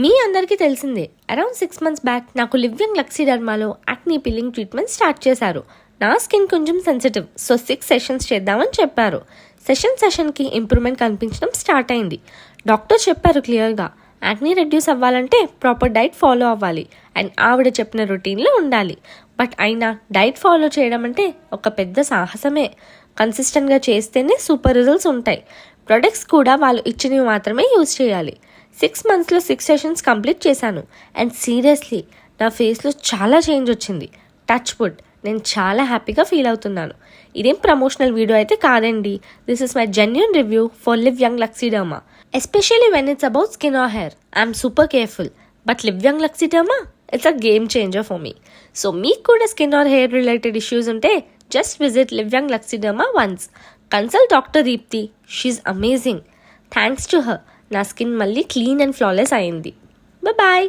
మీ అందరికీ తెలిసిందే, around 6 months back నాకు లివింగ్ లక్సీడర్మాలో యాక్నీ పిల్లింగ్ ట్రీట్మెంట్ స్టార్ట్ చేశారు. నా స్కిన్ కొంచెం సెన్సిటివ్, సో 6 సెషన్స్ చేద్దామని చెప్పారు. సెషన్కి ఇంప్రూవ్మెంట్ కనిపించడం స్టార్ట్ అయింది. డాక్టర్ చెప్పారు క్లియర్గా, యాక్నీ రెడ్యూస్ అవ్వాలంటే ప్రాపర్ డైట్ ఫాలో అవ్వాలి అండ్ ఆవిడ చెప్పిన రొటీన్లో ఉండాలి. బట్ అయినా డైట్ ఫాలో చేయడం అంటే ఒక పెద్ద సాహసమే. కన్సిస్టెంట్గా చేస్తేనే సూపర్ రిజల్ట్స్ ఉంటాయి. ప్రొడక్ట్స్ కూడా వాళ్ళు ఇచ్చినవి మాత్రమే యూజ్ చేయాలి. 6 monthsలో 6 సెషన్స్ కంప్లీట్ చేశాను అండ్ సీరియస్లీ నా ఫేస్లో చాలా చేంజ్ వచ్చింది. టచ్ వుడ్, నేను చాలా హ్యాపీగా ఫీల్ అవుతున్నాను. ఇదేం ప్రమోషనల్ వీడియో అయితే కాదండి. This is my genuine review for live young Luxiderma, especially when it's about skin or hair. I'm super careful, but live young Luxiderma it's a game changer for me. So మీకు కూడా skin or hair related issues ఉంటే just visit live young Luxiderma once. Consult doctor Deepthi, she's amazing. Thanks to her నా skin మళ్ళీ clean and flawless అయింది. Bye.